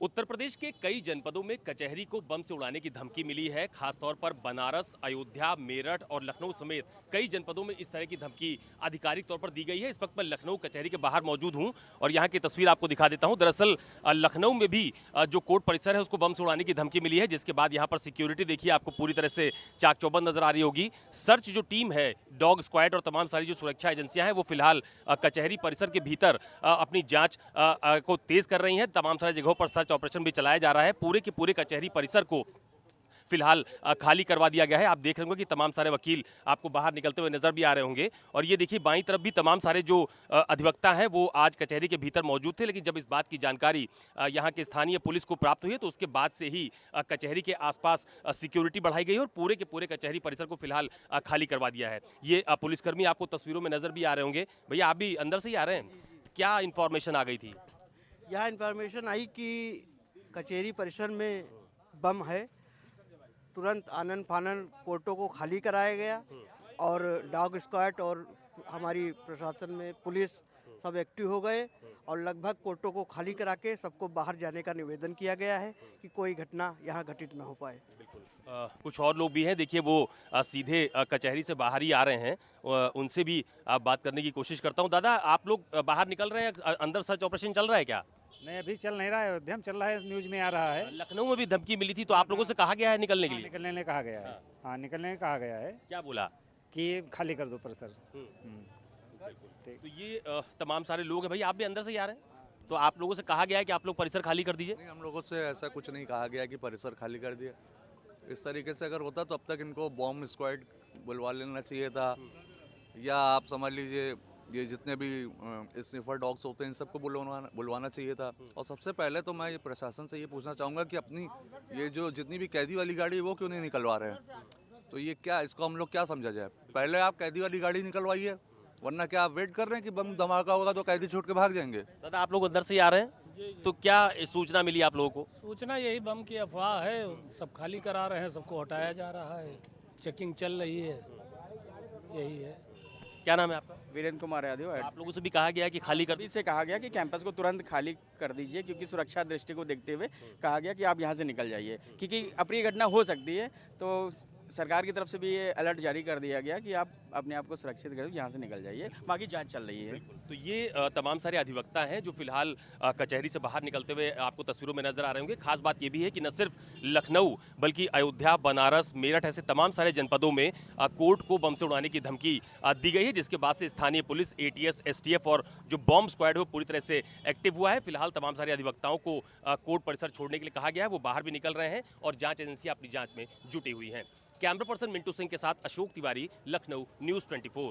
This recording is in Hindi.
उत्तर प्रदेश के कई जनपदों में कचहरी को बम से उड़ाने की धमकी मिली है। खासतौर पर बनारस, अयोध्या, मेरठ और लखनऊ समेत कई जनपदों में इस तरह की धमकी आधिकारिक तौर पर दी गई है। इस वक्त मैं लखनऊ कचहरी के बाहर मौजूद हूं और यहां की तस्वीर आपको दिखा देता हूं। दरअसल लखनऊ में भी जो कोर्ट परिसर है उसको बम से उड़ाने की धमकी मिली है, जिसके बाद यहां पर सिक्योरिटी देखिए आपको पूरी तरह से चाक चौबंद नजर आ रही होगी। सर्च जो टीम है, डॉग स्क्वाड और तमाम सारी जो सुरक्षा एजेंसियां हैं वो फिलहाल कचहरी परिसर के भीतर अपनी जांच को तेज कर रही हैं। तमाम सारी जगहों पर सर्च ऑपरेशन भी चलाया जा रहा है। पूरे के पूरे कचहरी परिसर को फिलहाल खाली करवा दिया गया है। आप देख रहे होंगे कि तमाम सारे वकील आपको बाहर निकलते हुए नजर भी आ रहे होंगे और ये देखिए बाईं तरफ भी तमाम सारे जो अधिवक्ता हैं वो आज कचहरी के भीतर मौजूद थे। लेकिन जब इस बात की जानकारी यहाँ के स्थानीय पुलिस को प्राप्त हुई है तो उसके बाद से ही कचहरी के आसपास सिक्योरिटी बढ़ाई गई और पूरे के पूरे कचहरी परिसर को फिलहाल खाली करवा दिया है। ये पुलिसकर्मी आपको तस्वीरों में नजर भी आ रहे होंगे। भैया आप भी अंदर से ही आ रहे हैं, क्या इंफॉर्मेशन आ गई थी? यहाँ इन्फॉर्मेशन आई कि कचहरी परिसर में बम है। तुरंत आनन फानन कोर्टों को खाली कराया गया और डॉग स्क्वाड और हमारी प्रशासन में पुलिस सब एक्टिव हो गए और लगभग कोर्टों को खाली करा के सबको बाहर जाने का निवेदन किया गया है कि कोई घटना यहाँ घटित न हो पाए। कुछ और लोग भी हैं, देखिए वो सीधे कचहरी से बाहर ही आ रहे हैं। उनसे भी बात करने की कोशिश करता हूं। दादा आप लोग बाहर निकल रहे हैं, अंदर सर्च ऑपरेशन चल रहा है क्या? नहीं, अभी चल नहीं रहा है, अयोध्या में चल रहा है, न्यूज में आ रहा है। लखनऊ में भी धमकी मिली थी तो आप लोगों से कहा गया है निकलने के लिए? निकलने ने कहा गया है। हाँ, निकलने ने कहा गया है। क्या बोला? कि खाली कर दो परिसर। तो ये तमाम सारे लोग हैं। भाई आप भी अंदर से ही आ रहे हैं तो आप लोगों से कहा गया है कि आप लोग परिसर खाली कर दीजिए? नहीं, हम लोगों से ऐसा कुछ नहीं कहा गया कि परिसर खाली कर दिया। इस तरीके से अगर होता तो अब तक इनको बॉम्ब स्क्वाड बुलवा लेना चाहिए था, या आप समझ लीजिए ये जितने भी स्निफर डॉग्स होते हैं इन सबको बुलवाना चाहिए था। और सबसे पहले तो मैं ये प्रशासन से ये पूछना चाहूँगा कि अपनी ये जो जितनी भी कैदी वाली गाड़ी है वो क्यों नहीं निकलवा रहे हैं? तो ये क्या, इसको हम लोग क्या समझा जाए? पहले आप कैदी वाली गाड़ी निकलवाइए, वरना क्या आप वेट कर रहे हैं कि बम धमाका होगा तो कैदी छूट के भाग जाएंगे? दादा आप लोग अंदर से ही आ रहे हैं तो क्या सूचना मिली आप लोगों को? सूचना यही बम की अफवाह है, सब खाली करा रहे हैं, सबको हटाया जा रहा है, चेकिंग चल रही है, यही है। क्या नाम है आपका? वीरेंद्र कुमार यादव। आप लोगों से भी कहा गया है कि खाली कर अभी से कहा गया कि कैंपस को तुरंत खाली कर दीजिए, क्योंकि सुरक्षा दृष्टि को देखते हुए कहा गया कि आप यहाँ से निकल जाइए, क्योंकि अप्रिय घटना हो सकती है। तो सरकार की तरफ से भी ये अलर्ट जारी कर दिया गया कि आप अपने आप को सुरक्षित कर यहाँ से निकल जाइए, बाकी जांच चल रही है। तो ये तमाम सारे अधिवक्ता हैं जो फिलहाल कचहरी से बाहर निकलते हुए आपको तस्वीरों में नजर आ रहे होंगे। खास बात ये भी है कि न सिर्फ लखनऊ बल्कि अयोध्या, बनारस, मेरठ ऐसे तमाम सारे जनपदों में कोर्ट को बम से उड़ाने की धमकी दी गई है, जिसके बाद से स्थानीय पुलिस, एटीएस, एसटीएफ और जो बॉम्ब स्क्वाड है वो पूरी तरह से एक्टिव हुआ है। फिलहाल तमाम सारे अधिवक्ताओं को कोर्ट परिसर छोड़ने के लिए कहा गया है, वो बाहर भी निकल रहे हैं और जांच एजेंसियां अपनी जांच में जुटी हुई हैं। कैमरा पर्सन मिंटू सिंह के साथ अशोक तिवारी, लखनऊ, न्यूज़ 24।